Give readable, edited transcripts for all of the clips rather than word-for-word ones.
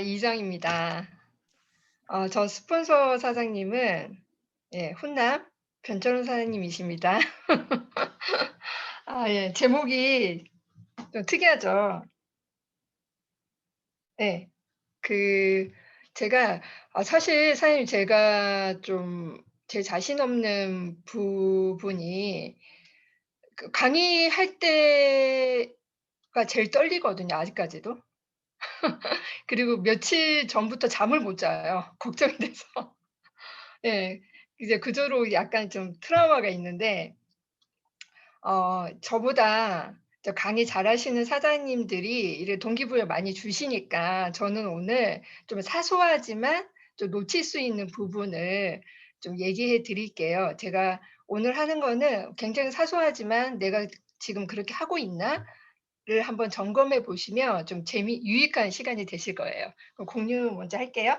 이정입니다. 저 스폰서 사장님은 훈남 변철훈 사장님이십니다. 예. 제목이 좀 특이하죠. 예. 그 제가 사실 사장님 제가 좀 제 자신 없는 부분이 강의할 때가 제일 떨리거든요, 아직까지도. 그리고 며칠 전부터 잠을 못 자요, 걱정이 돼서. 예. 이제 그저로 약간 좀 트라우마가 있는데 저보다 강의 잘하시는 사장님들이 이래 동기부여 많이 주시니까 저는 오늘 좀 사소하지만 좀 놓칠 수 있는 부분을 좀 얘기해 드릴게요. 제가 오늘 하는 거는 굉장히 사소하지만 '내가 지금 그렇게 하고 있나?'를 한번 점검해 보시면 좀 유익한 시간이 되실 거예요. 그럼 공유 먼저 할게요.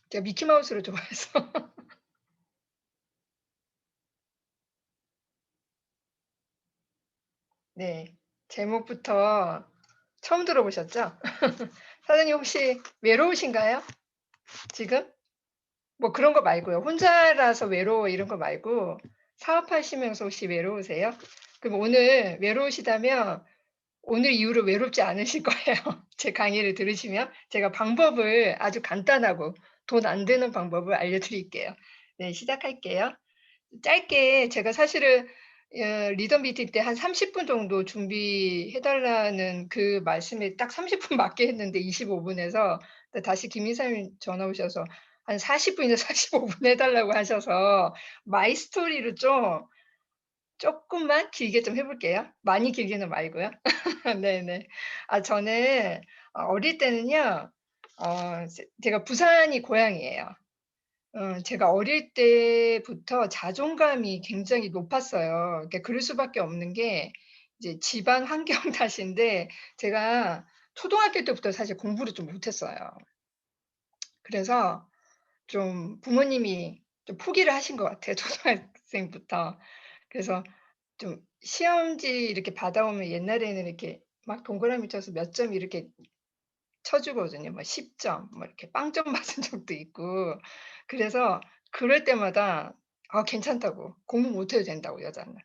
제가 미키마우스를 좋아해서. 네. 제목부터 처음 들어보셨죠? 사장님 혹시 외로우신가요? 지금? 뭐 그런 거 말고요. 혼자라서 외로워 이런 거 말고 사업하시면서 혹시 외로우세요? 그럼 오늘 외로우시다면 오늘 이후로 외롭지 않으실 거예요. 제 강의를 들으시면 제가 방법을 아주 간단하고 돈 안 드는 방법을 알려드릴게요. 네, 시작할게요. 짧게 제가 사실은 리더 미팅 때 한 30분 정도 준비해 달라는 그 말씀에 딱 30분 맞게 했는데 25 분에서 다시 김 이사님이 전화 오셔서 한 40 분이나 45분 해 달라고 하셔서 마이 스토리를 좀 쪼끔만 길게 좀 해 볼게요. 많이 길게는 말고요. 네네. 저는 어릴 때는요. 제가 부산이 고향이에요. 제가 어릴 때부터 자존감이 굉장히 높았어요. 그러니까 그럴 수밖에 없는 게 이제 집안 환경 탓인데 제가 초등학교 때부터 사실 공부를 좀 못했어요. 그래서 좀 부모님이 좀 포기를 하신 것 같아요, 초등학생부터. 그래서 좀 시험지 이렇게 받아오면 옛날에는 이렇게 막 동그라미 쳐서 몇 점 이렇게 쳐 주거든요. 뭐 10 점 뭐 이렇게 빵점 맞은 적도 있고. 그래서 그럴 때마다 괜찮다고. 공부 못 해도 된다고 여자는.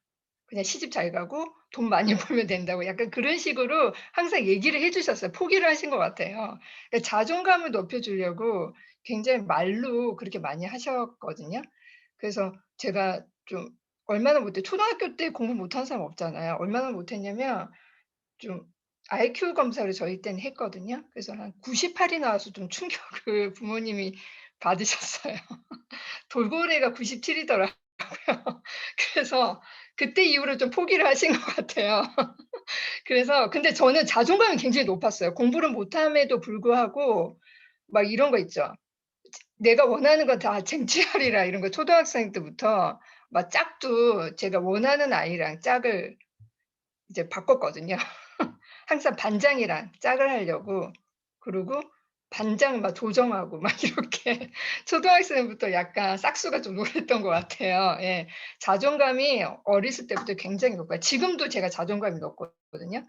그냥 시집 잘 가고 돈 많이 벌면 된다고 약간 그런 식으로 항상 얘기를 해 주셨어요. 포기를 하신 것 같아요. 그러니까 자존감을 높여 주려고 굉장히 말로 그렇게 많이 하셨거든요. 그래서 제가 좀 얼마나 못해 초등학교 때 공부 못하는 사람 없잖아요. 얼마나 못했냐면 좀 IQ 검사를 저희 때는 했거든요. 그래서 한 98이 나와서 좀 충격을 부모님이 받으셨어요. 돌고래가 97 이더라고요. 그래서 그때 이후로 좀 포기를 하신 것 같아요. 그래서 근데 저는 자존감이 굉장히 높았어요. 공부를 못함에도 불구하고 막 이런 거 있죠. '내가 원하는 건 다 쟁취하리라.' 이런 거 초등학생 때부터 막 짝도 제가 원하는 아이랑 짝을 이제 바꿨거든요. 항상 반장이랑 짝을 하려고 그러고 반장 막 조정하고 막 이렇게 초등학생부터 약간 싹수가 좀 놀랬던 것 같아요. 예. 자존감이 어렸을 때부터 굉장히 높아요. 지금도 제가 자존감이 높거든요.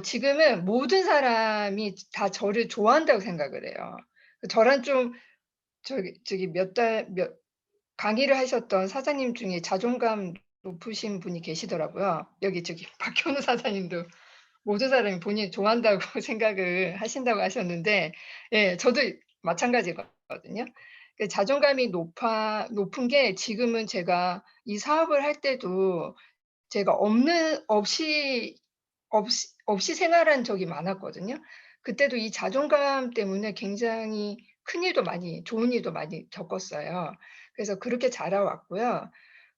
지금은 모든 사람이 다 저를 좋아한다고 생각을 해요. 저랑 좀 저기 몇 강의를 하셨던 사장님 중에 자존감 높으신 분이 계시더라고요. 여기 저기 박현우 사장님도 모든 사람이 본인을 좋아한다고 생각을 하신다고 하셨는데 예 저도 마찬가지거든요. 자존감이 높은 게 지금은 제가 이 사업을 할 때도 제가 없는 없이 생활한 적이 많았거든요. 그때도 이 자존감 때문에 굉장히 큰일도 많이 좋은 일도 많이 겪었어요. 그래서 그렇게 자라왔고요.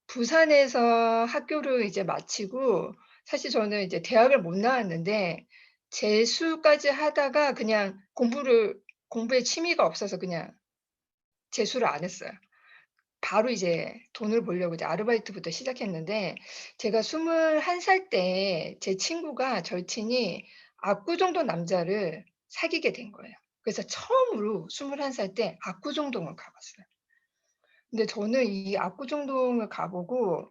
부산에서 학교를 이제 마치고 사실 저는 이제 대학을 못 나왔는데 재수까지 하다가 그냥 공부에 취미가 없어서 그냥 재수를 안 했어요. 바로 이제 돈을 벌려고 이제 아르바이트부터 시작했는데 제가 21살 때 제 친구가 절친이 압구정동 남자를 사귀게 된 거예요. 그래서 처음으로 21살 때 압구정동을 가 봤어요. 근데 저는 이 압구정동을 가 보고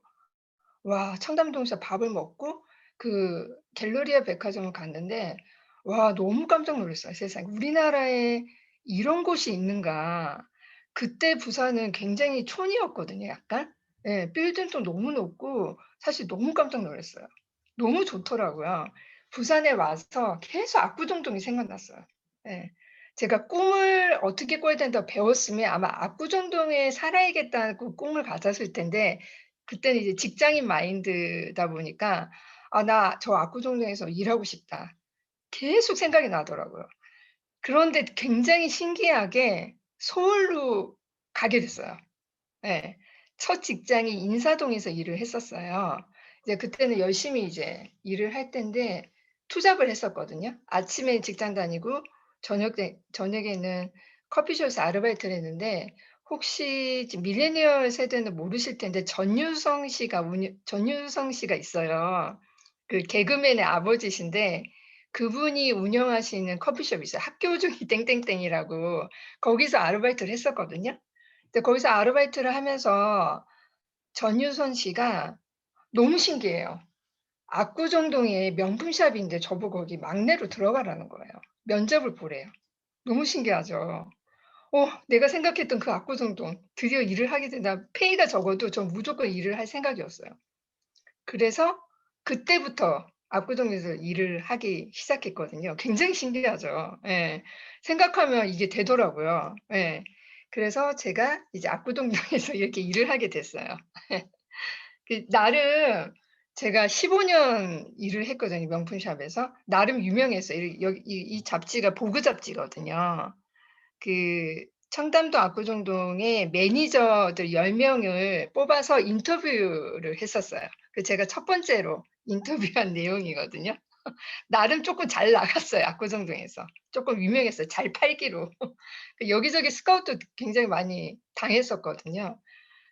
와 청담동에서 밥을 먹고 그 갤러리아 백화점을 갔는데 와 너무 깜짝 놀랐어요 세상에. '우리나라에 이런 곳이 있는가.' 그때 부산은 굉장히 촌이었거든요 약간. 예. 빌딩도 너무 높고 사실 너무 깜짝 놀랐어요. 너무 좋더라고요. 부산에 와서 계속 압구정동이 생각났어요. 예. 제가 꿈을 어떻게 꿔야 된다고 배웠으면 아마 압구정동에 살아야겠다고 꿈을 가졌을 텐데 그때는 이제 직장인 마인드다 보니까 '아 나 저 압구정동에서 일하고 싶다.' 계속 생각이 나더라고요. 그런데 굉장히 신기하게 서울로 가게 됐어요. 예. 첫 직장이 인사동에서 일을 했었어요. 이제 그때는 열심히 이제 일을 할 때인데 투잡을 했었거든요. 아침에 직장 다니고 저녁에는 커피숍에서 아르바이트를 했는데 혹시 지금 밀레니얼 세대는 모르실 텐데 전유성 씨가 있어요. 그 개그맨의 아버지신데 그분이 운영하시는 커피숍이 있어요. 학교중이 땡땡땡이라고. 거기서 아르바이트를 했었거든요. 근데 거기서 아르바이트를 하면서 전유선 씨가 너무 신기해요. 압구정동에 명품샵인데 저보고 거기 막내로 들어가라는 거예요. 면접을 보래요. 너무 신기하죠. 내가 생각했던 그 압구정동 드디어 일을 하게 된다. 페이가 적어도 전 무조건 일을 할 생각이었어요. 그래서 그때부터 압구정에서 일을 하기 시작했거든요. 굉장히 신기하죠. 예. 생각하면 이게 되더라고요. 예. 그래서 제가 이제 압구정동에서 이렇게 일을 하게 됐어요. 나름 제가 15년 일을 했거든요, 명품샵에서. 나름 유명했어요. 여기 이 잡지가 보그 잡지거든요. 그 청담동 압구정동의 매니저들 10 명을 뽑아서 인터뷰를 했었어요. 제가 첫 번째로 인터뷰한 내용이거든요. 나름 쪼끔 잘 나갔어요, 압구정동에서. 쪼끔 유명했어요, 잘 팔기로. 여기저기 스카우트 굉장히 많이 당했었거든요.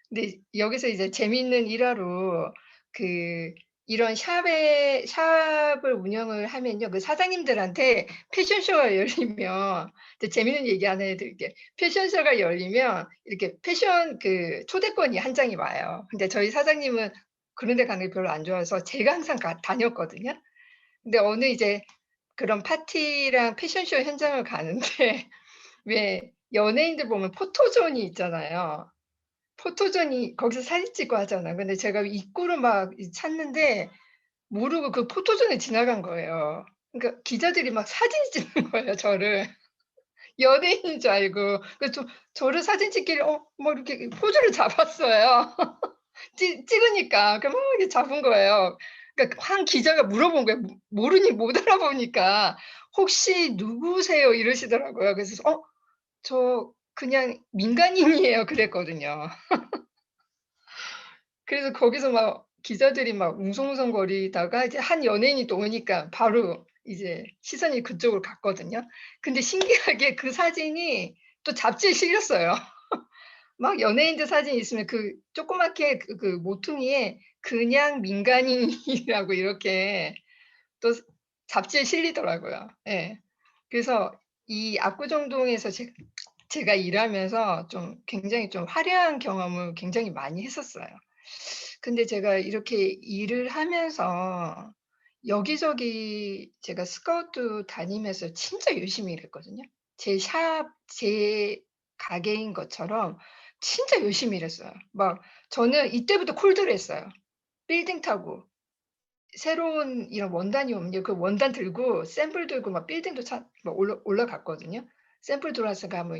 근데 여기서 이제 재미있는 일화로 그 이런 샵을 운영을 하면요. 그 사장님들한테 패션쇼가 열리면 이제 재미있는 얘기 하나 해 드릴게요. 패션쇼가 열리면 이렇게 패션 초대권이 한 장이 와요. 근데 저희 사장님은 그런 데 가는 게 별로 안 좋아해서 제가 항상 다녔거든요. 근데 어느 이제 그런 파티랑 패션쇼 현장을 가는데 왜 연예인들 보면 포토존이 있잖아요. 포토존이 거기서 사진 찍고 하잖아요. 근데 제가 입구를 막 찾는데 모르고 그 포토존에 지나간 거예요. 그러니까 기자들이 막 사진 찍는 거예요, 저를. 연예인인 줄 알고. 그래서 저를 사진 찍기를 뭐 이렇게 포즈를 잡았어요. 찍으니까. 막 이렇게 잡은 거예요. 그러니까 한 기자가 물어본 거예요. 모르니 못 알아보니까 "혹시 누구세요?" 이러시더라고요. 그래서 저 그냥 민간인이에요." 그랬거든요. 그래서 거기서 막 기자들이 막 웅성웅성거리다가 이제 한 연예인이 또 오니까 바로 이제 시선이 그쪽으로 갔거든요. 근데 신기하게 그 사진이 또 잡지에 실렸어요. 막 연예인들 사진이 있으면 그 조그맣게 모퉁이에 그냥 민간인이라고 이렇게 또 잡지에 실리더라고요. 예. 그래서 이 압구정동에서 제가 일하면서 좀 굉장히 좀 화려한 경험을 굉장히 많이 했었어요. 근데 제가 이렇게 일을 하면서 여기저기 제가 스카우트 다니면서 진짜 열심히 일했거든요. 제 가게인 것처럼 진짜 열심히 일했어요. 막 저는 이때부터 콜드를 했어요. 빌딩 타고 새로운 이런 원단이 오면 그 원단 들고 샘플 들고 막 빌딩도 막 올라갔거든요. 샘플 들어왔으니까 뭐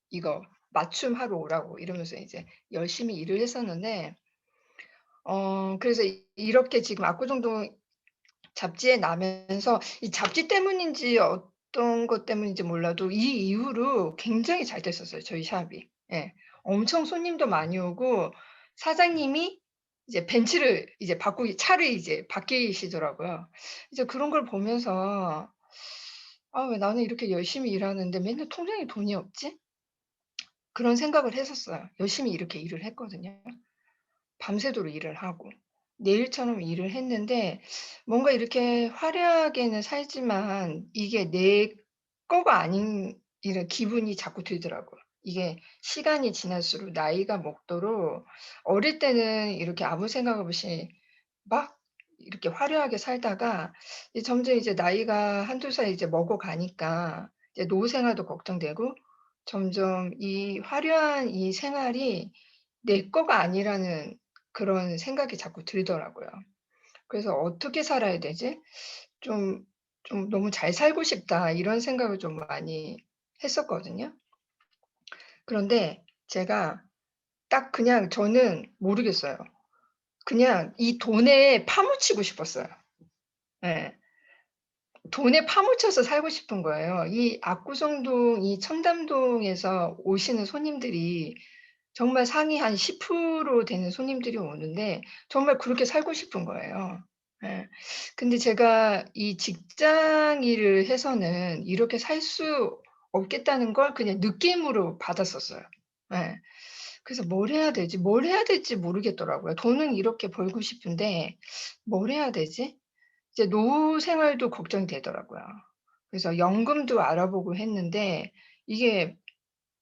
이거 맞춤하러 오라고 이러면서 이제 열심히 일을 했었는데 그래서 이렇게 지금 압구정동 잡지에 나면서 이 잡지 때문인지 어떤 것 때문인지 몰라도 이 이후로 굉장히 잘 됐었어요, 저희 샵이. 예. 엄청 손님도 많이 오고 사장님이 이제 벤츠를 이제 차를 이제 바뀌시더라고요. 이제 그런 걸 보면서 '아 왜 나는 이렇게 열심히 일하는데 맨날 통장에 돈이 없지?' 그런 생각을 했었어요. 열심히 이렇게 일을 했거든요. 밤새도록 일을 하고 내 일처럼 일을 했는데 뭔가 이렇게 화려하게는 살지만 이게 내 거가 아닌 이런 기분이 자꾸 들더라고요. 이게 시간이 지날수록 나이가 먹도록 어릴 때는 이렇게 아무 생각 없이 막 이렇게 화려하게 살다가 이제 점점 이제 나이가 한두 살 이제 먹어 가니까 이제 노후 생활도 걱정되고 점점 이 화려한 이 생활이 내 거가 아니라는 그런 생각이 자꾸 들더라고요. 그래서 '어떻게 살아야 되지? 좀 너무 잘 살고 싶다.' 이런 생각을 좀 많이 했었거든요. 그런데 제가 딱 그냥 저는 모르겠어요. 그냥 이 돈에 파묻히고 싶었어요. 예. 돈에 파묻혀서 살고 싶은 거예요. 이 압구정동 이 청담동에서 오시는 손님들이 정말 상위 한 10% 되는 손님들이 오는데 정말 그렇게 살고 싶은 거예요. 예. 근데 제가 이 직장 일을 해서는 이렇게 살 수 없겠다는 걸 그냥 느낌으로 받았었어요. 예. 그래서 뭘 해야 될지 모르겠더라고요. 돈은 이렇게 벌고 싶은데 뭘 해야 되지? 이제 노후 생활도 걱정이 되더라고요. 그래서 연금도 알아보고 했는데 이게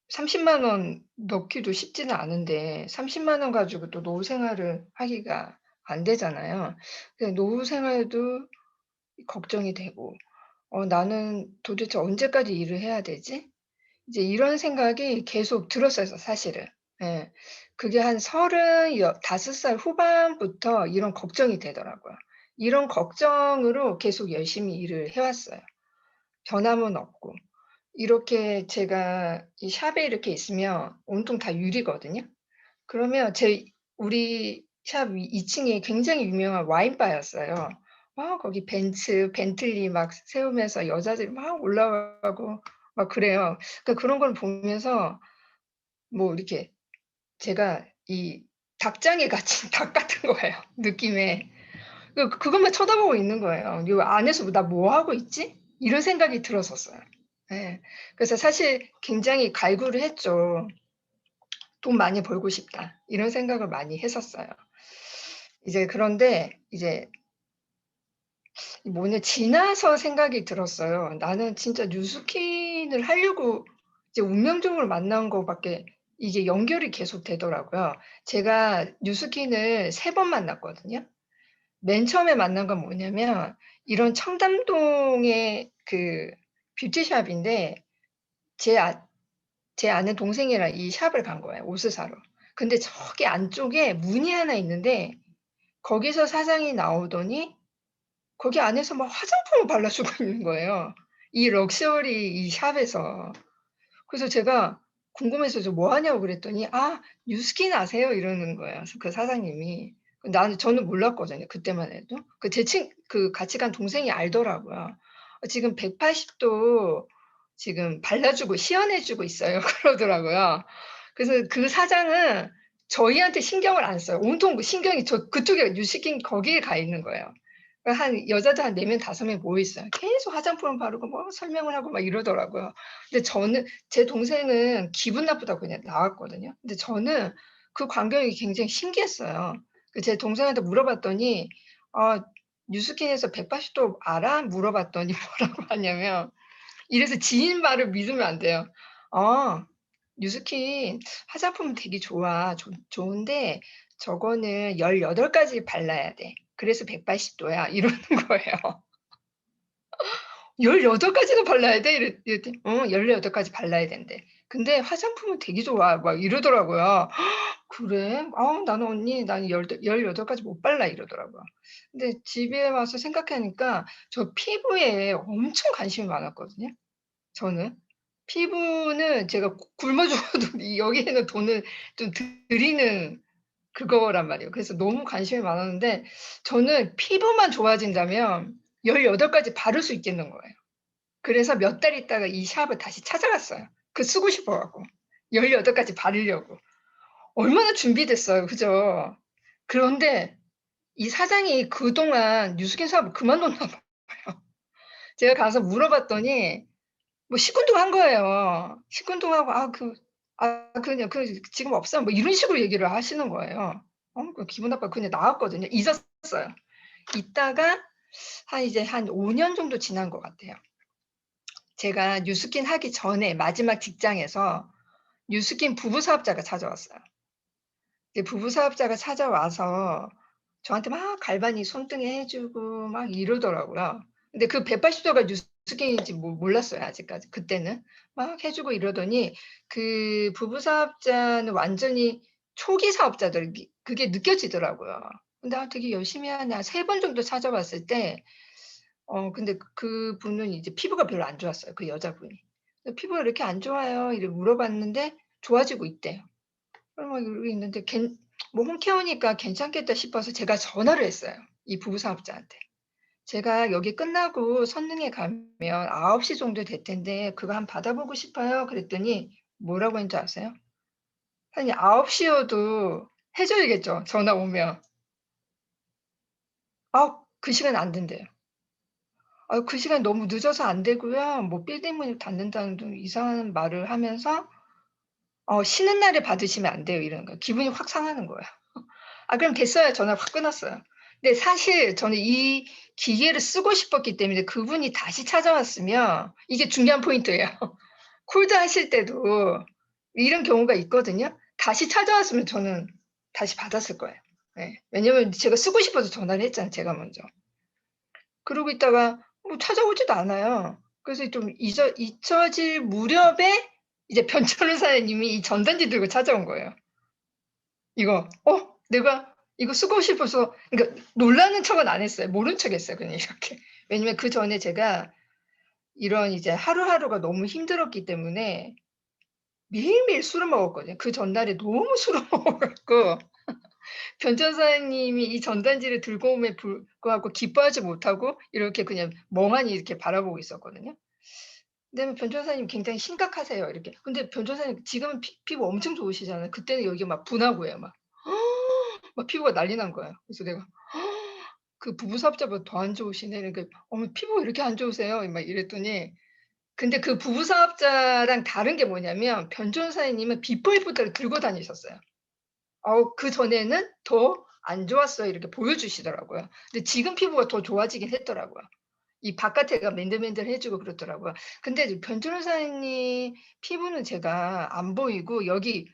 30만 원 넣기도 쉽지는 않은데 30만 원 가지고 또 노후 생활을 하기가 안 되잖아요. 그래서 노후 생활도 걱정이 되고 '나는 도대체 언제까지 일을 해야 되지?' 이제 이런 생각이 계속 들었어요 사실은. 예. 그게 한 35살 후반부터 이런 걱정이 되더라고요. 이런 걱정으로 계속 열심히 일을 해 왔어요. 변함은 없고. 이렇게 제가 이 샵에 이렇게 있으면 온통 다 유리거든요. 그러면 우리 샵 2 층에 굉장히 유명한 와인 바였어요. 막 거기 벤틀리 막 세우면서 여자들이 막 올라가고 막 그래요. 그러니까 그런 걸 보면서 뭐 이렇게 제가 이 닭장에 갇힌 닭 같은 거예요 느낌에. 그것만 쳐다보고 있는 거예요. '요 안에서 나 뭐 하고 있지?' 이런 생각이 들었었어요. 예. 그래서 사실 굉장히 갈구를 했죠. '돈 많이 벌고 싶다.' 이런 생각을 많이 했었어요. 이제 그런데 이제 뭐냐 지나서 생각이 들었어요. 나는 진짜 뉴스킨을 하려고 이제 운명적으로 만난 거밖에 이게 연결이 계속 되더라고요. 제가 뉴스킨을 3번 만났거든요. 맨 처음에 만난 건 뭐냐면 이런 청담동의 그 뷰티샵인데 제 아 제 아는 동생이랑 이 샵을 간 거예요, 옷을 사러. 근데 저기 안쪽에 문이 하나 있는데 거기서 사장이 나오더니 거기 안에서 막 화장품을 발라주고 있는 거예요. 이 럭셔리 이 샵에서. 그래서 제가 궁금해서 "저 뭐 하냐."고 그랬더니 "아 뉴스킨 아세요?" 이러는 거예요 그 사장님이. 저는 몰랐거든요 그때만 해도. 그 같이 간 동생이 알더라고요. 지금 180도 지금 발라주고 시연해 주고 있어요." 그러더라고요. 그래서 그 사장은 저희한테 신경을 안 써요. 온통 그 신경이 그쪽에 뉴스킨 거기에 가 있는 거예요. 한 여자들 한 4명 5명 모여 있어요. 계속 화장품을 바르고 뭐 설명을 하고 막 이러더라고요. 근데 제 동생은 기분 나쁘다고 그냥 나왔거든요. 근데 저는 그 광경이 굉장히 신기했어요. 제 동생한테 물어봤더니 "아 뉴스킨에서 180도 알아?" 물어봤더니 뭐라고 하냐면 이래서 지인 말을 믿으면 안 돼요. "어 뉴스킨 화장품 되게 좋아. 좋은데 저거는 18 가지 발라야 돼. 그래서 180 도야." 이러는 거예요. "18 가지나 발라야 돼?" 이랬더니 "어 18 가지 발라야 된대. 근데 화장품은 되게 좋아." 막 이러더라고요. "그래? 아우 나는 언니 나는 18 가지 못 발라." 이러더라고요. 근데 집에 와서 생각하니까 저 피부에 엄청 관심이 많았거든요 저는. 피부는 제가 굶어 죽어도 이 여기에는 돈을 좀 들이는 그거란 말이에요. 그래서 너무 관심이 많았는데 저는 피부만 좋아진다면 18 가지 바를 수 있겠는 거예요. 그래서 몇 달 있다가 이 샵을 다시 찾아갔어요. 쓰고 싶어 갖고. 18 가지 바르려고. 얼마나 준비됐어요. 그죠? 그런데 이 사장이 그동안 뉴스킨 사업을 그만뒀나 봐요. 제가 가서 물어봤더니 뭐 시큰둥한 거예요. 시큰둥하고 그냥 지금 없어." 뭐 이런 식으로 얘기를 하시는 거예요. 기분 나빠서 그냥 나왔거든요. 있었어요. 있다가 한 5년 정도 지난 것 같아요. 제가 뉴스킨 하기 전에 마지막 직장에서 뉴스킨 부부 사업자가 찾아왔어요. 이제 부부 사업자가 찾아와서 저한테 막 갈바니 손등에 해 주고 막 이러더라고요. 근데 그 180 도가 뉴스킨인지 몰랐어요 아직까지 그때는. 막 해 주고 이러더니 그 부부 사업자는 완전히 초기 사업자들 그게 느껴지더라고요. 근데 '아 되게 열심히 하네.' 한 3번 정도 찾아봤을 때 근데 그분은 이제 피부가 별로 안 좋았어요, 그 여자분이. "피부가 이렇게 안 좋아요." 이렇게 물어봤는데 좋아지고 있대요. 막 이러고 있는데 뭐 홈케어니까 괜찮겠다 싶어서 제가 전화를 했어요, 이 부부 사업자한테. "제가 여기 끝나고 선릉에 가면 9시 정도 될 텐데 그거 한번 받아 보고 싶어요." 그랬더니 뭐라고 했는지 아세요? 아니 9 시여도 해 줘야겠죠, 전화 오면. 그 시간에 안 된대요. 그 시간 너무 늦어서 안 되고요. 뭐 빌딩 문이 닫는다는 등 이상한 말을 하면서 "쉬는 날에 받으시면 안 돼요." 이러는 거예요. 기분이 확 상하는 거예요. 그럼 됐어요. 전화 확 끊었어요. 근데 사실 저는 이 기계를 쓰고 싶었기 때문에 그분이 다시 찾아왔으면 이게 중요한 포인트예요. 콜드하실 때도 이런 경우가 있거든요. 다시 찾아왔으면 저는 다시 받았을 거예요. 예. 왜냐면 제가 쓰고 싶어서 전화를 했잖아요, 제가 먼저. 그러고 있다가 뭐 찾아오지도 않아요. 그래서 좀 잊혀질 무렵에 이제 변천사님이 이 전단지 들고 찾아온 거예요. 이거 내가 이거 쓰고 싶어서 그러니까 놀라는 척은 안 했어요. 모른 척 했어요 그냥 이렇게. 왜냐면 그전에 제가 이런 이제 하루하루가 너무 힘들었기 때문에 매일매일 술을 먹었거든요. 그 전날에 너무 술을 먹어 갖고 변천사님이 이 전단지를 들고 옴에 불구하고 기뻐하지 못하고 이렇게 그냥 멍하니 이렇게 바라보고 있었거든요. 근데 변천사님 굉장히 심각하세요 이렇게. 근데 변천사님 지금은 피부 엄청 좋으시잖아요. 그때는 여기 막 분하고요 막. 막 피부가 난리 난 거예요. 그래서 내가 그 부부 사업자보다 더 안 좋으시네. 그러니까 "어머 피부가 이렇게 안 좋으세요?" 막 이랬더니 근데 그 부부 사업자랑 다른 게 뭐냐면 변천사님은 비포 애프터를 들고 다니셨어요. 그전에는 더 안 좋았어요 이렇게 보여주시더라고요. 근데 지금 피부가 더 좋아지긴 했더라고요. 이 바깥에가 맨들맨들해지고 그렇더라고요. 근데 이제 변천사님 피부는 제가 안 보이고 여기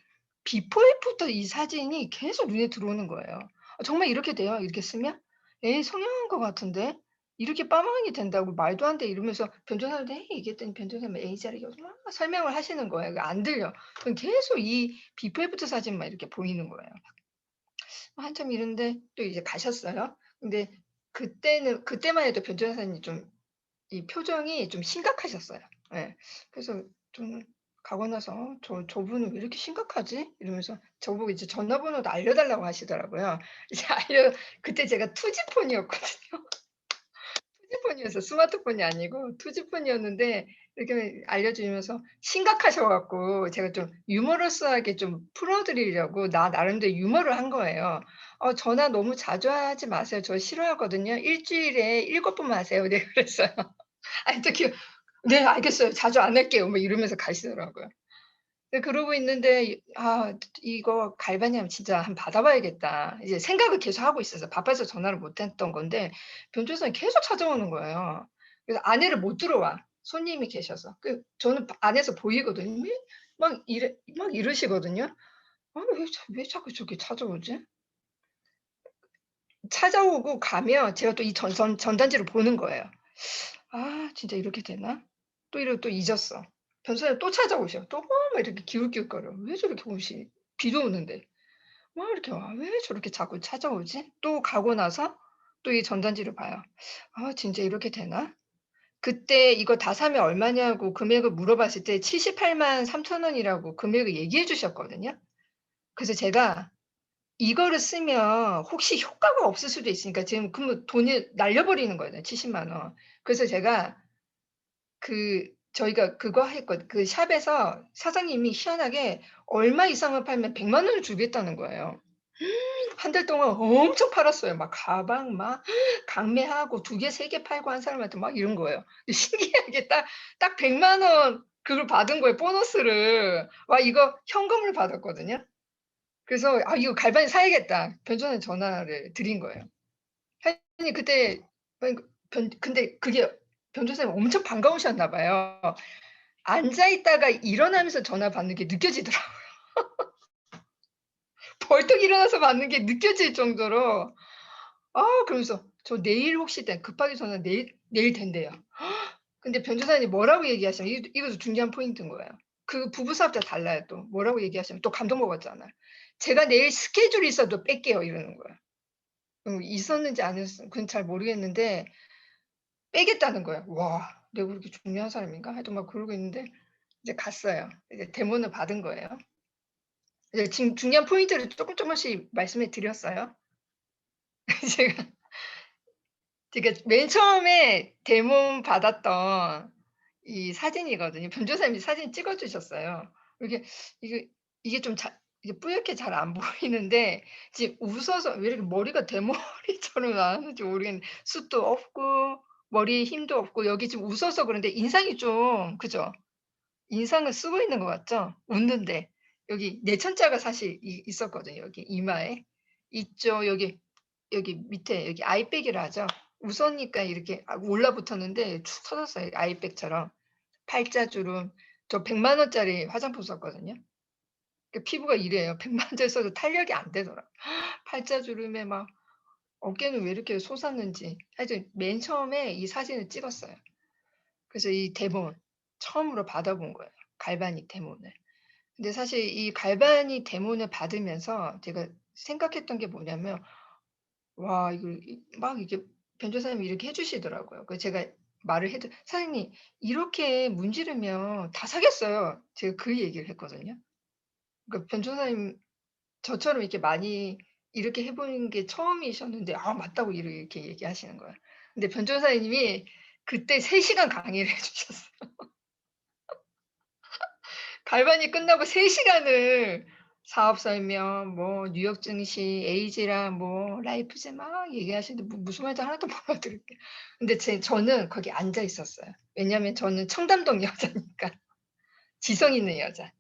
비포 애프터 이 사진이 계속 눈에 들어오는 거예요. '정말 이렇게 돼요? 이렇게 쓰면? 에이 성형한 것 같은데? 이렇게 빠마하게 된다고? 말도 안 돼.' 이러면서 변조사한테 "에이." 얘기했더니 변조사님은 에이자르게 막 설명을 하시는 거예요. 안 들려. 그럼 계속 이 비포 애프터 사진만 이렇게 보이는 거예요. 한참 이랬는데 또 이제 가셨어요. 근데 그때만 해도 변조사님이 좀 이 표정이 좀 심각하셨어요. 예. 그래서 저는 가고 나서 '저분은 왜 이렇게 심각하지?' 이러면서 저보고 이제 전화번호도 알려달라고 하시더라고요. 이제 그때 제가 투지폰이었거든요. 투지폰이었어요. 스마트폰이 아니고 투지폰이었는데 이렇게 알려주면서 심각하셔 갖고 제가 좀 유머러스하게 좀 풀어 드리려고 나 나름대로 유머를 한 거예요. 전화 너무 자주 하지 마세요. 저 싫어하거든요. 일 주일에 7번 하세요." 네 그랬어요. 아니 특히 "네 알겠어요. 자주 안 할게요." 뭐 이러면서 가시더라고요. 네 그러고 있는데 이거 갈바닉 진짜 한번 받아 봐야겠다. 이제 생각을 계속 하고 있었어요. 바빠서 전화를 못 했던 건데 변조사님이 계속 찾아오는 거예요. 그래서 안에를 못 들어와 손님이 계셔서. 저는 안에서 보이거든요. 막 이러시거든요. '왜 자꾸 저렇게 찾아오지?' 찾아오고 가면 제가 또 이 전단지를 보는 거예요. '아 진짜 이렇게 되나?' 또 이러고 또 잊었어. 변호사님 또 찾아오셔. 또 막 이렇게 기웃기웃거려. 왜 저렇게 오시 비도 오는데. 막 이렇게 와. '왜 저렇게 자꾸 찾아오지?' 또 가고 나서 또 이 전단지를 봐요. '아 진짜 이렇게 되나?' 그때 이거 다 사면 얼마냐고 금액을 물어봤을 때 783,000 원이라고 금액을 얘기해 주셨거든요. 그래서 제가 이거를 쓰면 혹시 효과가 없을 수도 있으니까 지금 그러면 돈을 날려버리는 거잖아요 7 0 원. 그래서 제가 저희가 그거 했거든. 그 샵에서 사장님이 희한하게 얼마 이상을 팔면 100만 원을 주겠다는 거예요. 한 달 동안 엄청 팔았어요. 막 가방 막 강매하고 2 개, 3개 팔고 한 사람한테 막 이런 거예요. 근데 신기하게 딱 100만 원 그걸 받은 거예요 보너스를. 와 이거 현금을 받았거든요. 그래서 '아 이거 갈바닉 사야겠다.' 변조사님 전화를 드린 거예요. 했더니 그때 근데 그게 변조사님 엄청 반가우셨나 봐요. 앉아 있다가 일어나면서 전화 받는 게 느껴지더라고요. 벌떡 일어나서 받는 게 느껴질 정도로 그러면서 "저 내일 혹시 급하게 전화 내일 된대요." 근데 변호사님이 뭐라고 얘기하시면 이것도 중요한 포인트인 거예요. 그 부부 사업자 달라요 또. 뭐라고 얘기하시면 또 감동 먹었잖아요. "제가 내일 스케줄이 있어도 뺄게요." 이러는 거예요. 있었는지 안 있었 그건 잘 모르겠는데 빼겠다는 거예요. 와, 내가 그렇게 중요한 사람인가? 하여튼 막 그러고 있는데 이제 갔어요. 이제 대문을 받은 거예요. 이제 지금 중요한 포인트를 쪼끔씩 말씀해 드렸어요. 제가 맨 처음에 대문 받았던 이 사진이거든요. 변조사님이 사진 찍어 주셨어요. 이게 이게 이게 좀 이게 뿌옇게 잘 안 보이는데 지금 웃어서 왜 이렇게 머리가 대머리처럼 나왔는지 모르겠는데 숱도 없고 머리에 힘도 없고 여기 지금 웃어서 그런데 인상이 좀 그죠? 인상을 쓰고 있는 것 같죠? 웃는데. 여기 내천자가 사실 있었거든요, 여기 이마에. 있죠. 여기 밑에 여기 아이백이라 하죠. 웃으니까 이렇게 올라붙었는데 축 처졌어요, 아이백처럼. 팔자주름. 저 100만 원짜리 화장품 썼거든요. 그 피부가 이래요. 100만 원짜리 써도 탄력이 안 되더라고요. 팔자주름에 막 어깨는 왜 이렇게 솟았는지. 하여튼 맨 처음에 이 사진을 찍었어요. 그래서 이 대본 처음으로 받아본 거예요, 갈바닉 대문을. 근데 사실 이 갈바닉 대문을 받으면서 제가 생각했던 게 뭐냐면 와 이거 막 이게 변조사님이 이렇게 해 주시더라고요. 제가 말을 해도 "사장님 이렇게 문지르면 다 사겠어요." 제가 그 얘기를 했거든요. 그러니까 변조사님 저처럼 이렇게 많이 이렇게 해 보는 게 처음이셨는데 "아 맞다."고 이렇게 얘기하시는 거예요. 근데 변조사님이 그때 3 시간 강의를 해 주셨어요. 갈반이 끝나고 3 시간을 사업 설명, 뭐 뉴욕 증시, 에이지랑 뭐 라이프제 막 얘기하시는데 무슨 말인지 하나도 못 알아들을게요. 근데 저는 거기 앉아 있었어요. 왜냐하면 저는 청담동 여자니까. 지성 있는 여자.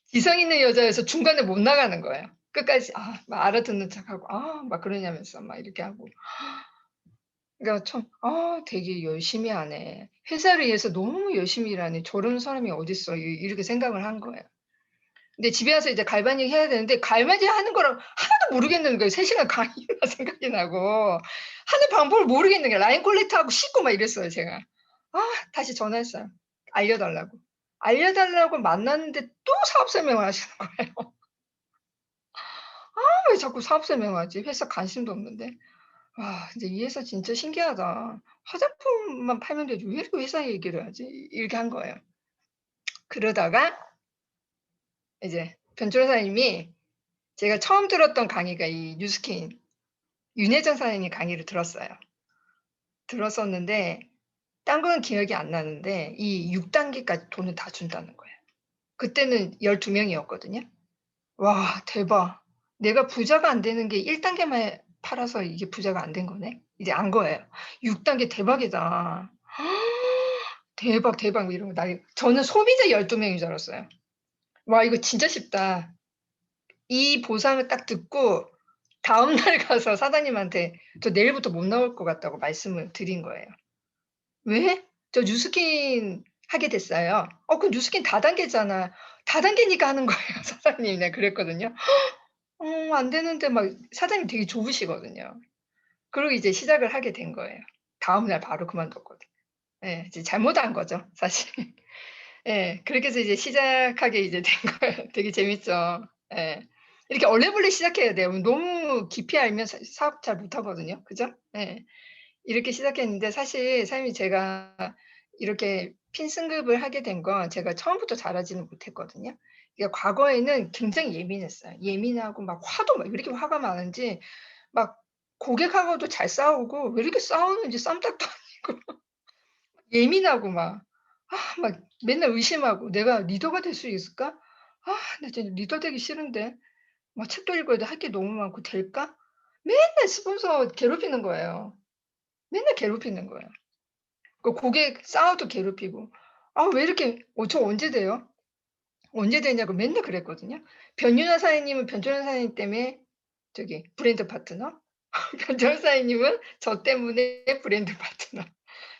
지성 있는 여자여서 중간에 못 나가는 거예요. 끝까지 막 알아듣는 척하고 막 그러냐면서 막 이렇게 하고. 그러니까 참 '되게 열심히 하네. 회사를 위해서 너무 열심히 일하네. 저런 사람이 어딨어.' 이렇게 생각을 한 거예요. 근데 집에 와서 이제 갈바닉 해야 되는데 갈바닉 하는 거를 하나도 모르겠는 거예요. 3 시간 강의만 생각이 나고 하는 방법을 모르겠는 거예요. 라인 퀄리티하고 씻고 막 이랬어요 제가. 다시 전화했어요. 알려 달라고. 알려 달라고 만났는데 또 사업 설명을 하시는 거예요. 왜 자꾸 사업 설명하지? 회사 관심도 없는데. 근데 이 회사 진짜 신기하다. 화장품만 팔면 되지 왜 이렇게 회사 얘기를 하지? 이렇게 한 거예요. 그러다가 이제 변조사님이 제가 처음 들었던 강의가 이 뉴스킨 윤혜정 사장님 강의를 들었어요. 들었었는데 딴 거는 기억이 안 나는데 이 6 단계까지 돈을 다 준다는 거예요. 그때는 12 명이었거든요. 와 대박. 내가 부자가 안 되는 게 1 단계만 팔아서 이게 부자가 안 된 거네. 이제 안 거예요. 6 단계 대박이다. 대박, 대박 뭐 이러고 저는 소비자 12 명인 줄 알았어요. 와 이거 진짜 쉽다. 이 보상을 딱 듣고 다음 날 가서 사장님한테 "저 내일부터 못 나올 것 같다."고 말씀을 드린 거예요. "왜?" "저 뉴스킨 하게 됐어요." 그 뉴스킨 다단계잖아." 다단계니까 하는 거예요 사장님이. 내가 그랬거든요. 안 되는데." 막 사장님 되게 좋으시거든요. 그러고 이제 시작을 하게 된 거예요. 다음 날 바로 그만뒀거든요. 예. 이제 잘못한 거죠 사실. 예. 그렇게 해서 이제 시작하게 이제 된 거예요. 되게 재밌죠. 예. 이렇게 얼레벌레 시작해야 돼요. 너무 깊이 알면 사업 잘 못하거든요. 그죠? 예. 이렇게 시작했는데 사실 사장님이 제가 이렇게 핀 승급을 하게 된 건 제가 처음부터 잘하지는 못했거든요. 그러니까 과거에는 굉장히 예민했어요. 예민하고 막 화도 막 왜 이렇게 화가 많은지 막 고객하고도 잘 싸우고 왜 이렇게 싸우는지 쌈딱도 아니고 예민하고 막 맨날 의심하고 '내가 리더가 될 수 있을까? 나 진짜 리더 되기 싫은데. 막 책도 읽어야 돼. 할 게 너무 많고 될까?' 맨날 스폰서 괴롭히는 거예요. 맨날 괴롭히는 거예요. 그 고객 싸워도 괴롭히고. 왜 이렇게 저 언제 돼요? 언제 되냐고 맨날 그랬거든요. 변윤아 사장님은 변준환 사장님 때문에 저기 브랜드 파트너, 변준환 사장님은 저 때문에 브랜드 파트너.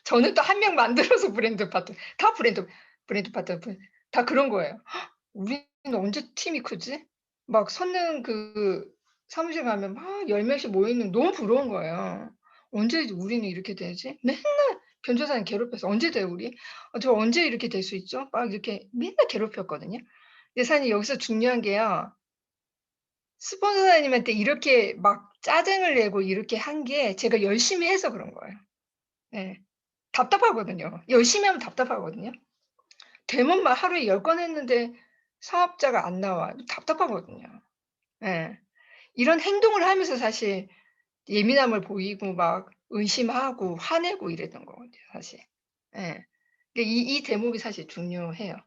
저는 또 한 명 만들어서 브랜드 파트 다 브랜드 파트너 다 그런 거예요. "우리는 언제 팀이 크지?" 막 선능 사무실 가면 막 10 명씩 모여 있는 너무 부러운 거예요. '언제 우리는 이렇게 되지?' 맨날 변호사님 괴롭혀서 "언제 돼요 우리? 저 언제 이렇게 될 수 있죠?" 막 이렇게 맨날 괴롭혔거든요. 근데 사장님 여기서 중요한 게요. 스폰서님한테 이렇게 막 짜증을 내고 이렇게 한 게 제가 열심히 해서 그런 거예요. 예. 답답하거든요. 열심히 하면 답답하거든요. 대면 막 하루에 10건 했는데 사업자가 안 나와. 답답하거든요. 예. 이런 행동을 하면서 사실 예민함을 보이고 막 의심하고 화내고 이랬던 거거든요 사실. 예. 그러니까 이 대목이 사실 중요해요.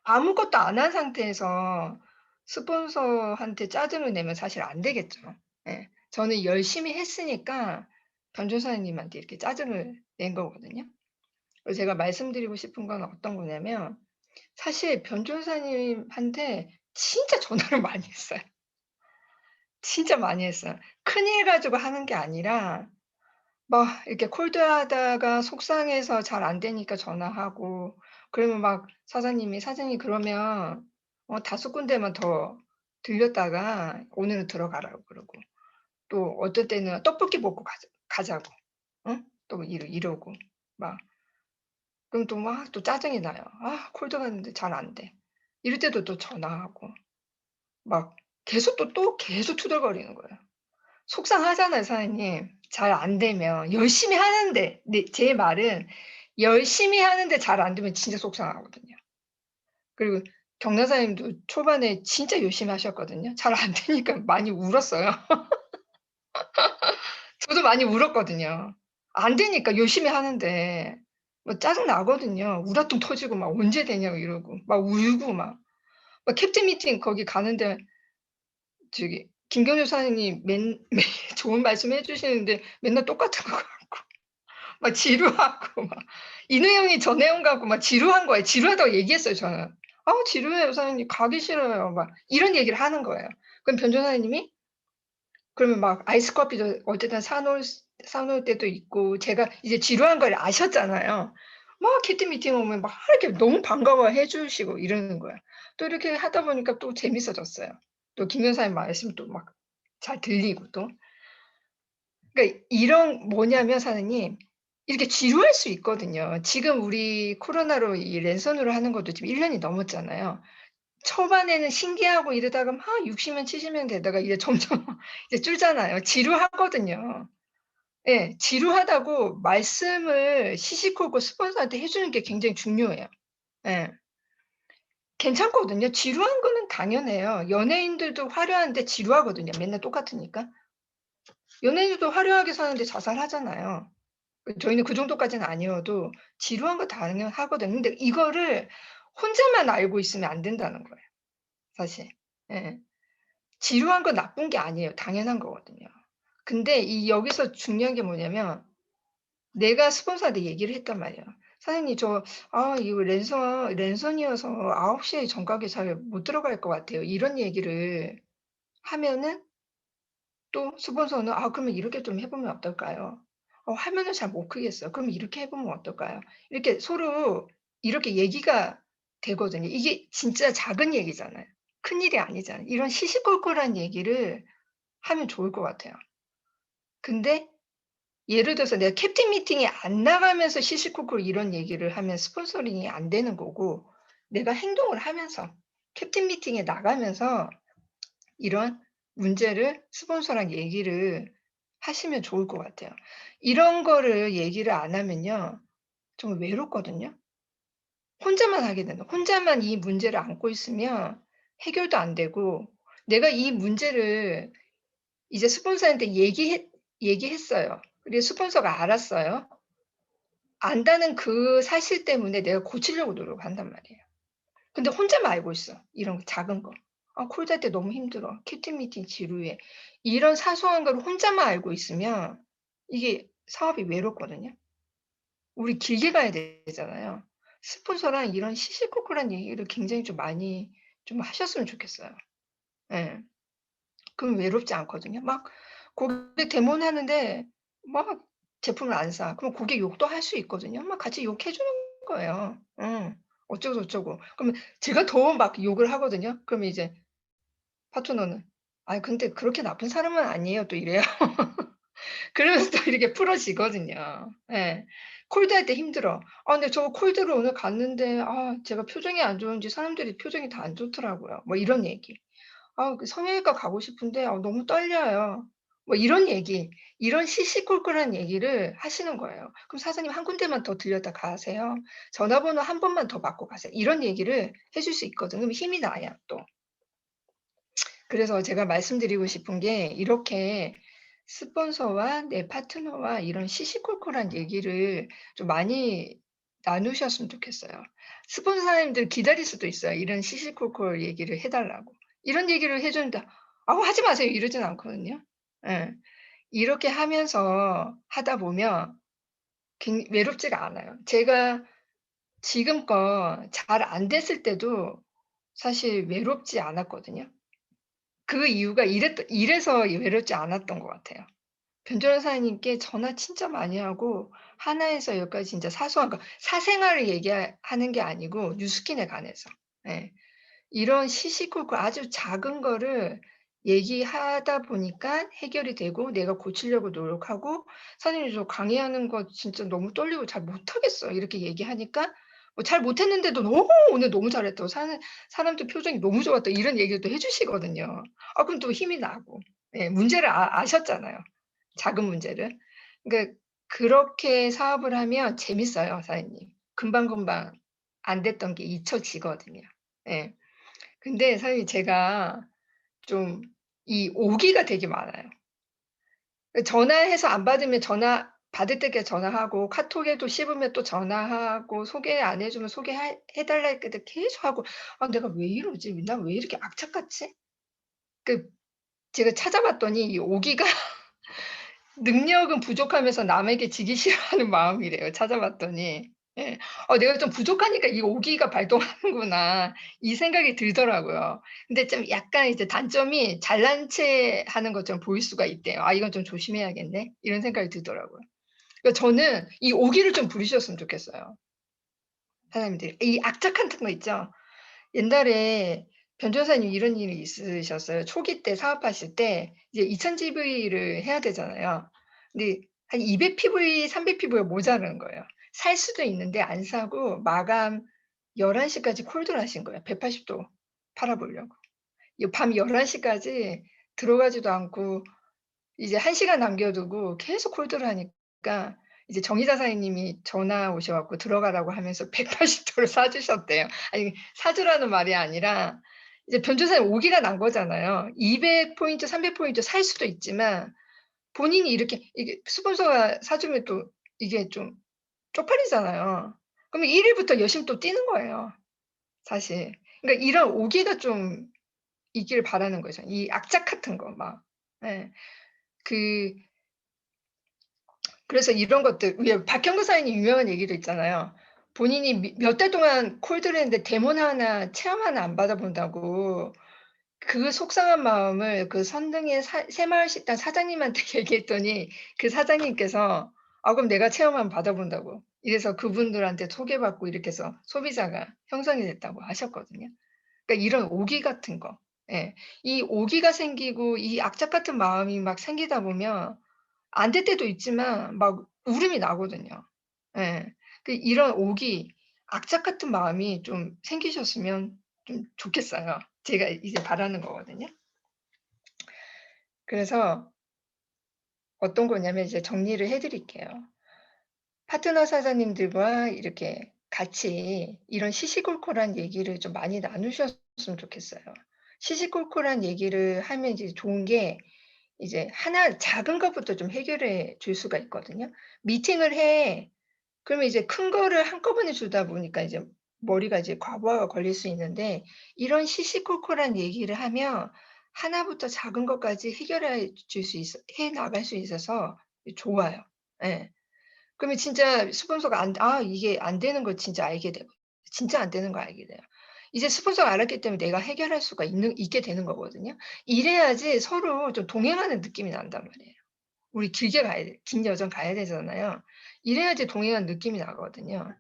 아무것도 안 한 상태에서 스폰서한테 짜증을 내면 사실 안 되겠죠. 예. 저는 열심히 했으니까 변조사님한테 이렇게 짜증을 낸 거거든요. 그래서 제가 말씀드리고 싶은 건 어떤 거냐면 사실 변조사님한테 진짜 전화를 많이 했어요. 진짜 많이 했어요. 큰일 가지고 하는 게 아니라 막 이렇게 콜드하다가 속상해서 잘 안 되니까 전화하고 그러면 막 사장님이 "사장님 그러면 5 군데만 더 들렸다가 오늘은 들어가라."고 그러고 또 어떨 때는 "떡볶이 먹고 가자고." 어? 또 이러고 막 그럼 또 막 또 짜증이 나요. '아 콜드 갔는데 잘 안 돼.' 이럴 때도 또 전화하고 막 계속 계속 투덜거리는 거예요. 속상하잖아요 사장님. 잘 안 되면. 열심히 하는데 네 제 말은 열심히 하는데 잘 안 되면 진짜 속상하거든요. 그리고 경력사님도 초반에 진짜 열심히 하셨거든요. 잘 안 되니까 많이 울었어요. 저도 많이 울었거든요. 안 되니까 열심히 하는데 뭐 짜증 나거든요. 우라통 터지고 막 "언제 되냐."고 이러고 막 울고 막 캡틴 미팅 거기 가는데 저기 김경률 사장님 매일 좋은 말씀 해 주시는데 맨날 똑같은 거 갖고 막 지루하고 막 이 내용이 저 내용 같고 막 지루한 거예요. 지루하다고 얘기했어요 저는. "아우 지루해요 사장님. 가기 싫어요." 막 이런 얘기를 하는 거예요. 그럼 변호사님이 그러면 막 아이스 커피도 어쨌든 사 놓을 때도 있고 제가 이제 지루한 걸 아셨잖아요. 막 캡틴 미팅 오면 막 이렇게 너무 반가워해 주시고 이러는 거예요. 또 이렇게 하다 보니까 또 재밌어졌어요. 또 김 여사님 말씀도 막 잘 들리고 또. 그러니까 이런 뭐냐면 사장님 이렇게 지루할 수 있거든요. 지금 우리 코로나로 이 랜선으로 하는 것도 지금 1 년이 넘었잖아요. 초반에는 신기하고 이러다가 막 60명 70명 되다가 이제 점점 이제 줄잖아요. 지루하거든요. 예. 지루하다고 말씀을 시시콜콜 스폰서한테 해 주는 게 굉장히 중요해요. 예. 괜찮거든요. 지루한 거는 당연해요. 연예인들도 화려한데 지루하거든요, 맨날 똑같으니까. 연예인들도 화려하게 사는데 자살하잖아요. 저희는 그 정도까지는 아니어도 지루한 거 당연하거든요. 근데 이거를 혼자만 알고 있으면 안 된다는 거예요, 사실. 예. 지루한 건 나쁜 게 아니에요. 당연한 거거든요. 근데 이 여기서 중요한 게 뭐냐면 내가 스폰서한테 얘기를 했단 말이에요. "사장님 이거 랜선이어서 9 시에 정가게 잘 못 들어갈 것 같아요." 이런 얘기를 하면은 또 스폰서는 "아 그러면 이렇게 좀 해 보면 어떨까요? 화면을 잘 못 크겠어요. 그럼 이렇게 해 보면 어떨까요?" 이렇게 서로 이렇게 얘기가 되거든요. 이게 진짜 작은 얘기잖아요. 큰일이 아니잖아요. 이런 시시콜콜한 얘기를 하면 좋을 것 같아요. 근데 예를 들어서 내가 캡틴 미팅에 안 나가면서 시시콜콜 이런 얘기를 하면 스폰서링이 안 되는 거고 내가 행동을 하면서 캡틴 미팅에 나가면서 이런 문제를 스폰서랑 얘기를 하시면 좋을 것 같아요. 이런 거를 얘기를 안 하면요. 좀 외롭거든요. 혼자만 하게 된다. 혼자만 이 문제를 안고 있으면 해결도 안 되고 내가 이 문제를 이제 스폰서한테 얘기했어요. 그리고 스폰서가 알았어요. 안다는 그 사실 때문에 내가 고치려고 노력한단 말이에요. 근데 혼자만 알고 있어. 이런 거 작은 거. '아 콜잘 때 너무 힘들어. 큐티 미팅 지루해.' 이런 사소한 거를 혼자만 알고 있으면 이게 사업이 외롭거든요. 우리 길게 가야 되잖아요. 스폰서랑 이런 시시콜콜한 얘기를 굉장히 좀 많이 좀 하셨으면 좋겠어요. 예. 그럼 외롭지 않거든요. 막 고객 대모하는데 막 제품을 안 사. 그럼 고객 욕도 할 수 있거든요. 막 같이 욕해 주는 거예요. 어쩌고 저쩌고. 그러면 제가 더 막 욕을 하거든요. 그러면 이제 파트너는 "아이 근데 그렇게 나쁜 사람은 아니에요." 또 이래요. 그러면서 또 이렇게 풀어지거든요. 예. 콜드할 때 힘들어. "아 근데 저 콜드를 오늘 갔는데 제가 표정이 안 좋은지 사람들이 표정이 다 안 좋더라고요." 뭐 이런 얘기. "아 그 성형외과 가고 싶은데 너무 떨려요." 뭐 이런 얘기. 이런 시시콜콜한 얘기를 하시는 거예요. "그럼 사장님 한 군데만 더 들렸다 가세요. 전화번호 한 번만 더 받고 가세요." 이런 얘기를 해줄 수 있거든요. 그럼 힘이 나요 또. 그래서 제가 말씀드리고 싶은 게 이렇게 스폰서와 내 파트너와 이런 시시콜콜한 얘기를 좀 많이 나누셨으면 좋겠어요. 스폰서님들 기다릴 수도 있어요. 이런 시시콜콜 얘기를 해 달라고. 이런 얘기를 해 주는데 "아우 하지 마세요." 이러진 않거든요. 예. 이렇게 하면서 하다 보면 외롭지가 않아요. 제가 지금껏 잘 안 됐을 때도 사실 외롭지 않았거든요. 그 이유가 이래서 외롭지 않았던 것 같아요. 변호사님께 전화 진짜 많이 하고 하나에서 열까지 진짜 사소한 거 사생활을 하는 게 아니고 뉴스킨에 관해서. 예. 이런 시시콜콜 아주 작은 거를 얘기하다 보니까 해결이 되고 내가 고치려고 노력하고 "선생님 저 강의하는 거 진짜 너무 떨리고 잘 못하겠어요." 이렇게 얘기하니까 잘 못했는데도 너무 오늘 너무 잘했다고 사람들 표정이 너무 좋았다 이런 얘기를 또 해 주시거든요. 그럼 또 힘이 나고. 예 문제를 아셨잖아요, 작은 문제를. 그러니까 그렇게 사업을 하면 재밌어요, 사장님. 금방금방 안 됐던 게 잊혀지거든요. 예. 근데 사실 제가 좀 이 오기가 되게 많아요. 전화해서 안 받으면 받을 때께 전화하고 카톡에도 씹으면 또 전화하고 소개 안 해 주면 해 달라 했는데 계속 하고 '아 내가 왜 이러지? 나 왜 이렇게 악착같지?' 그 제가 찾아봤더니 이 오기가 능력은 부족하면서 남에게 지기 싫어하는 마음이래요 찾아봤더니. 예. '내가 좀 부족하니까 이 오기가 발동하는구나.' 이 생각이 들더라고요. 근데 좀 약간 이제 단점이 잘난 체 하는 것처럼 보일 수가 있대요. '아 이건 좀 조심해야겠네.' 이런 생각이 들더라고요. 그러니까 저는 이 오기를 좀 부리셨으면 좋겠어요 사장님들이. 이 악착 같은 거 있죠. 옛날에 변조사님 이런 일이 있으셨어요. 초기 때 사업하실 때 이제 2,000 GV를 해야 되잖아요. 근데 한 200 PV, 300 PV가 모자라는 거예요. 살 수도 있는데 안 사고 마감 11 시까지 콜드를 하신 거예요, 180도 팔아 보려고. 이 밤 11 시까지 들어가지도 않고 이제 1 시간 남겨 두고 계속 콜드를 하니까 이제 정의사 사장님이 전화 오셔 갖고 들어가라고 하면서 180 도를 사 주셨대요. 아니 사 주라는 말이 아니라 이제 변조사님 오기가 난 거잖아요. 200 포인트 300 포인트 살 수도 있지만 본인이 이렇게 이게 스폰서가 사 주면 또 이게 좀 쪽팔리잖아요. 그러면 1 일부터 열심히 또 뛰는 거예요 사실. 그러니까 이런 오기가 좀 있기를 바라는 거죠. 이 악착 같은 거 막. 예. 그 그래서 이런 것들 왜 박형근 사장님 유명한 얘기도 있잖아요. 본인이 몇 달 동안 콜드를 했는데 데모나 하나 체험 하나 안 받아 본다고 그 속상한 마음을 그 선릉의 새마을 식당 사장님한테 얘기했더니 그 사장님께서 그럼 내가 체험 한번 받아 본다."고 이래서 그분들한테 소개받고 이렇게 해서 소비자가 형성이 됐다고 하셨거든요. 그러니까 이런 오기 같은 거. 예. 이 오기가 생기고 이 악착 같은 마음이 막 생기다 보면 안 될 때도 있지만 막 울음이 나거든요. 예. 이런 오기, 악착 같은 마음이 좀 생기셨으면 좀 좋겠어요. 제가 이제 바라는 거거든요. 그래서 어떤 거냐면 이제 정리를 해 드릴게요. 파트너 사장님들과 이렇게 같이 이런 시시콜콜한 얘기를 좀 많이 나누셨으면 좋겠어요. 시시콜콜한 얘기를 하면 이제 좋은 게 이제 하나 작은 것부터 좀 해결해 줄 수가 있거든요. 미팅을 해. 그러면 이제 큰 거를 한꺼번에 주다 보니까 이제 머리가 이제 과부하가 걸릴 수 있는데 이런 시시콜콜한 얘기를 하면 하나부터 작은 것까지 해결해 줄 수 있어 해 나갈 수 있어서 좋아요. 예. 그러면 진짜 스폰서가 이게 안 되는 걸 진짜 알게 되고 진짜 안 되는 걸 알게 돼요. 이제 스폰서가 알았기 때문에 내가 해결할 수가 있게 되는 거거든요. 이래야지 서로 좀 동행하는 느낌이 난단 말이에요. 우리 길게 가야 돼 긴 여정 가야 되잖아요. 이래야지 동행한 느낌이 나거든요.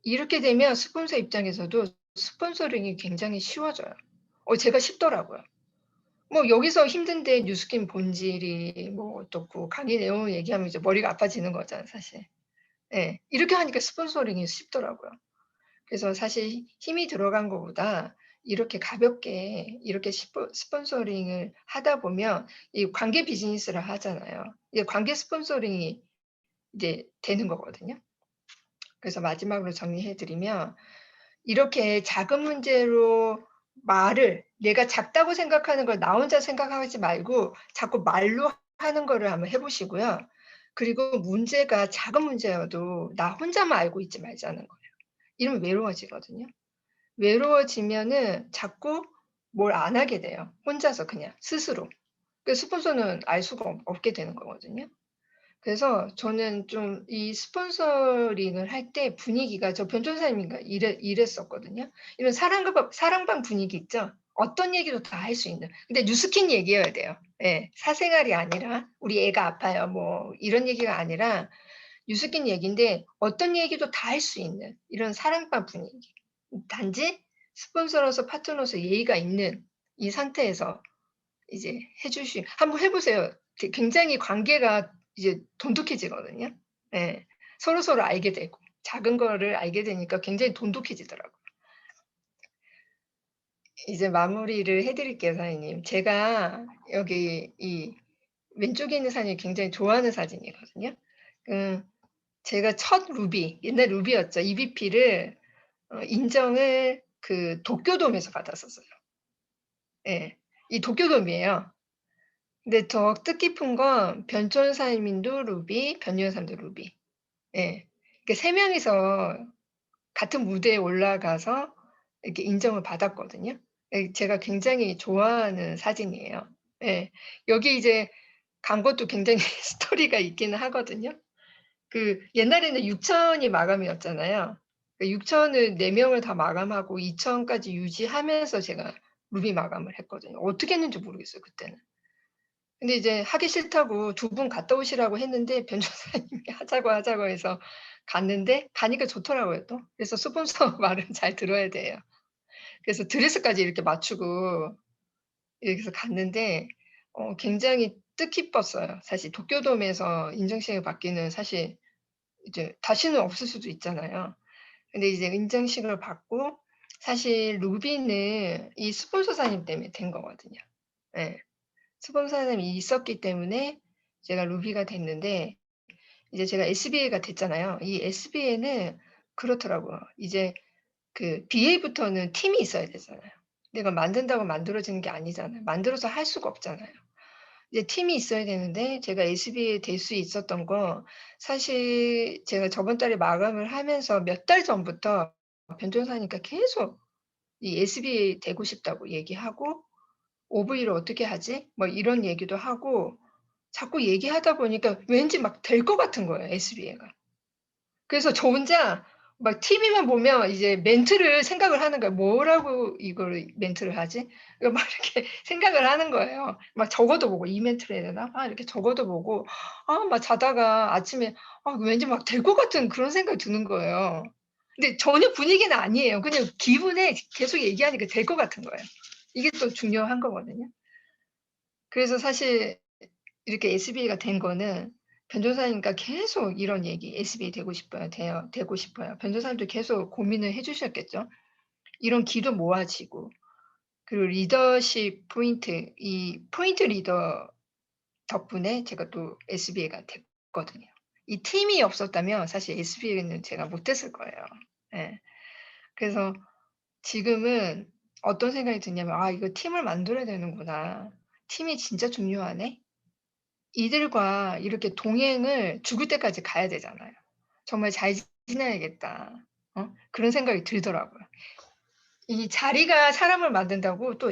이렇게 되면 스폰서 입장에서도 스폰서링이 굉장히 쉬워져요. 제가 쉽더라고요. 뭐 여기서 힘든데 뉴스킨 본질이 뭐 어떻고 강의 내용을 얘기하면 이제 머리가 아파지는 거잖아요 사실. 예. 이렇게 하니까 스폰서링이 쉽더라고요. 그래서 사실 힘이 들어간 것보다 이렇게 가볍게 이렇게 스폰서링을 하다 보면 이 관계 비즈니스를 하잖아요. 이게 관계 스폰서링이 이제 되는 거거든요. 그래서 마지막으로 정리해 드리면 이렇게 작은 문제로 말을 내가 작다고 생각하는 걸 나 혼자 생각하지 말고 자꾸 말로 하는 거를 한번 해 보시고요. 그리고 문제가 작은 문제여도 나 혼자만 알고 있지 말자는 거예요. 이러면 외로워지거든요. 외로워지면은 자꾸 뭘 안 하게 돼요, 혼자서 그냥 스스로. 그 스폰서는 알 수가 없게 되는 거거든요. 그래서 저는 좀 이 스폰서링을 할 때 분위기가 저 변호사님인가 이랬었거든요. 이런 사랑방 분위기 있죠? 어떤 얘기도 다 할 수 있는. 근데 뉴스킨 얘기여야 돼요. 예. 사생활이 아니라 "우리 애가 아파요." 뭐 이런 얘기가 아니라 뉴스킨 얘기인데 어떤 얘기도 다 할 수 있는 이런 사랑방 분위기. 단지 스폰서로서 파트너로서 예의가 있는 이 상태에서 이제 한번 해 보세요. 굉장히 관계가 이제 돈독해지거든요. 예. 서로서로 알게 되고 작은 거를 알게 되니까 굉장히 돈독해지더라고요. 이제 마무리를 해 드릴게요 선생님. 제가 여기 이 왼쪽에 있는 사진이 굉장히 좋아하는 사진이거든요. 그 제가 첫 루비, 옛날 루비였죠. EVP를 인정을 그 도쿄돔에서 받았었어요. 예. 이 도쿄돔이에요. 근데 더 뜻깊은 건 변천사님도 루비, 변요사님도 루비. 예. 이렇게 세 명이서 같은 무대에 올라가서 이렇게 인정을 받았거든요. 예 제가 굉장히 좋아하는 사진이에요. 예. 여기 이제 간 것도 굉장히 스토리가 있기는 하거든요. 그 옛날에는 6천이 마감이었잖아요. 그 6천을 4 명을 다 마감하고 2천까지 유지하면서 제가 루비 마감을 했거든요. 어떻게 했는지 모르겠어요 그때는. 근데 이제 하기 싫다고 두 분 갔다 오시라고 했는데 변호사님이 하자고 해서 갔는데 가니까 좋더라고요 또. 그래서 스폰서 말은 잘 들어야 돼요. 그래서 드레스까지 이렇게 맞추고 이렇게 해서 갔는데 굉장히 뜻깊었어요. 사실 도쿄돔에서 인정식을 받기는 사실 이제 다시는 없을 수도 있잖아요. 근데 이제 인정식을 받고 사실 루비는 이 스폰서사님 때문에 된 거거든요. 예. 스폰서님이 있었기 때문에 제가 루비가 됐는데 이제 제가 SBA가 됐잖아요. 이 SBA는 그렇더라고요. 이제 그 BA부터는 팀이 있어야 되잖아요. 내가 만든다고 만들어지는 게 아니잖아요. 만들어서 할 수가 없잖아요. 이제 팀이 있어야 되는데 제가 SBA 될 수 있었던 건 사실 제가 저번 달에 마감을 하면서 몇 달 전부터 변호사니까 계속 이 SBA 되고 싶다고 얘기하고 "OV를 어떻게 하지?" 뭐 이런 얘기도 하고 자꾸 얘기하다 보니까 왠지 막 될 것 같은 거예요 SBA가. 그래서 저 혼자 막 TV만 보면 이제 멘트를 생각을 하는 거예요. '뭐라고 이거를 멘트를 하지?' 막 이렇게 생각을 하는 거예요. 막 적어도 보고 '이 멘트를 해야 되나?' 막 이렇게 적어도 보고 막 자다가 아침에 왠지 막 될 것 같은 그런 생각이 드는 거예요. 근데 전혀 분위기는 아니에요. 그냥 기분에 계속 얘기하니까 될 것 같은 거예요. 이게 또 중요한 거거든요. 그래서 사실 이렇게 SBA가 된 거는 변호사니까 계속 이런 얘기 "SBA 되고 싶어요. 되고 싶어요." 변호사님도 계속 고민을 해 주셨겠죠. 이런 기도 모아지고 그리고 리더십 포인트 이 포인트 리더 덕분에 제가 또 SBA가 됐거든요. 이 팀이 없었다면 사실 SBA는 제가 못 했을 거예요. 예. 그래서 지금은 어떤 생각이 드냐면 '아 이거 팀을 만들어야 되는구나. 팀이 진짜 중요하네.' 이들과 이렇게 동행을 죽을 때까지 가야 되잖아요. '정말 잘 지내야겠다.' 그런 생각이 들더라고요. 이 자리가 사람을 만든다고 또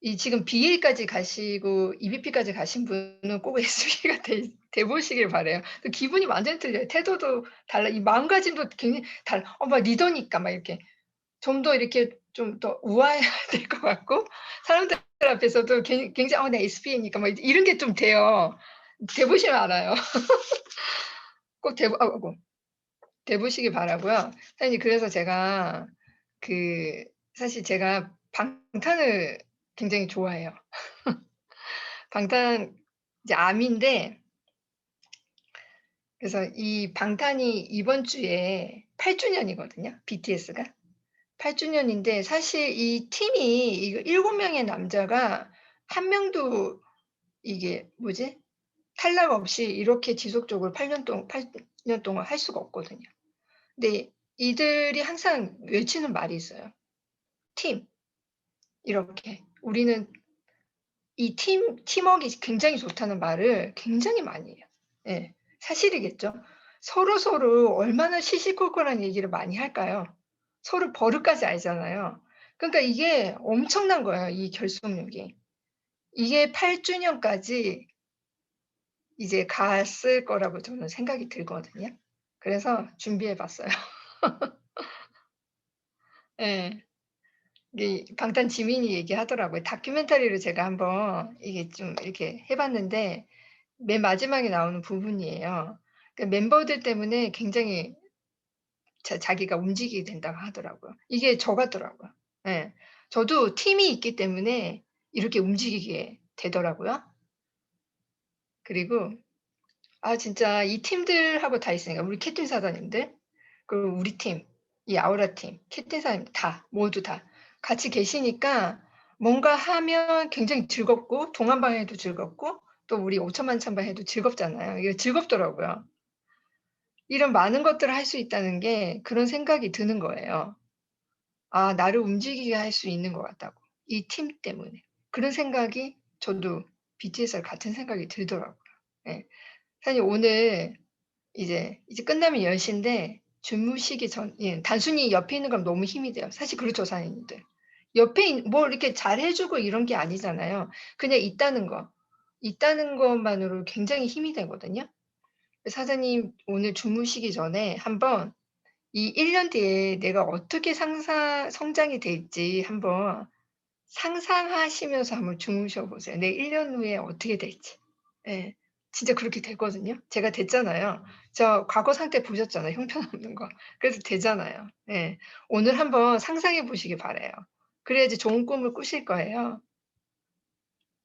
이 지금 BA까지 가시고 EVP까지 가신 분은 꼭 SBA가 돼 보시길 바라요. 그 기분이 완전히 틀려요. 태도도 달라 이 마음가짐도 굉장히 달라. 막 리더니까 막 이렇게 좀 더 이렇게 좀 더 우아해야 될 것 같고 사람들 앞에서도 굉장히 "나 SBA니까." 막 이런 게 좀 돼요. 대보시면 알아요. 꼭 대보시기 바라고요. 사실 그래서 제가 그 사실 제가 방탄을 굉장히 좋아해요. 방탄 이제 아미인데 그래서 이 방탄이 이번 주에 8 주년이거든요, BTS가. 8 주년인데 사실 이 팀이 이거 7 명의 남자가 한 명도 이게 뭐지? 탈락 없이 이렇게 지속적으로 8년 동안 할 수가 없거든요. 근데 이들이 항상 외치는 말이 있어요. 팀. 이렇게. 우리는 이 팀워크가 굉장히 좋다는 말을 굉장히 많이 해요. 예. 사실이겠죠. 서로서로 얼마나 시시콜콜한 얘기를 많이 할까요? 서로 버릇까지 알잖아요. 그러니까 이게 엄청난 거예요, 이 결속력이. 이게 8 주년까지 이제 갔을 거라고 저는 생각이 들거든요. 그래서 준비해 봤어요. 예. 이게 방탄 지민이 얘기하더라고요. 다큐멘터리를 제가 한번 이게 좀 이렇게 해 봤는데 맨 마지막에 나오는 부분이에요. 그 멤버들 때문에 굉장히 자기가 움직이게 된다고 하더라고요. 이게 저 같더라고요. 예. 저도 팀이 있기 때문에 이렇게 움직이게 되더라고요. 그리고 진짜 이 팀들하고 다 있으니까 우리 캡틴 사단님들 그리고 우리 팀, 이 아우라 팀, 캡틴 사장님 다 모두 다 같이 계시니까 뭔가 하면 굉장히 즐겁고 동안방해도 즐겁고 또 우리 오천만천방 해도 즐겁잖아요. 이게 즐겁더라고요. 이런 많은 것들을 할 수 있다는 게 그런 생각이 드는 거예요. '아 나를 움직이게 할 수 있는 것 같다.'고. 이 팀 때문에. 그런 생각이 저도 BTS랑 같은 생각이 들더라고요. 예. 사실 오늘 이제 끝나면 10 시인데 주무시기 전 예 단순히 옆에 있는 건 너무 힘이 돼요. 사실 그렇죠, 사장님들. 옆에 뭘 이렇게 잘해 주고 이런 게 아니잖아요. 그냥 있다는 거. 있다는 것만으로 굉장히 힘이 되거든요. 사장님 오늘 주무시기 전에 한번 이 1년 뒤에 내가 어떻게 성장이 될지 한번 상상하시면서 한번 주무셔 보세요. 내 1년 후에 어떻게 될지. 예. 진짜 그렇게 되거든요. 제가 됐잖아요. 저 과거 상태 보셨잖아요, 형편없는 거. 그래서 되잖아요. 예. 오늘 한번 상상해 보시기 바라요. 그래야지 좋은 꿈을 꾸실 거예요.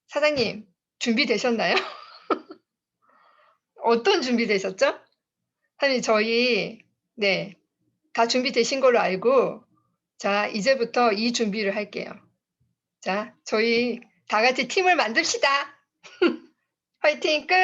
사장님 준비되셨나요? 어떤 준비되셨죠? 사장님 저희 네. 다 준비되신 걸로 알고 자 이제부터 이 준비를 할게요. 자 저희 다 같이 팀을 만듭시다. 화이팅 끝.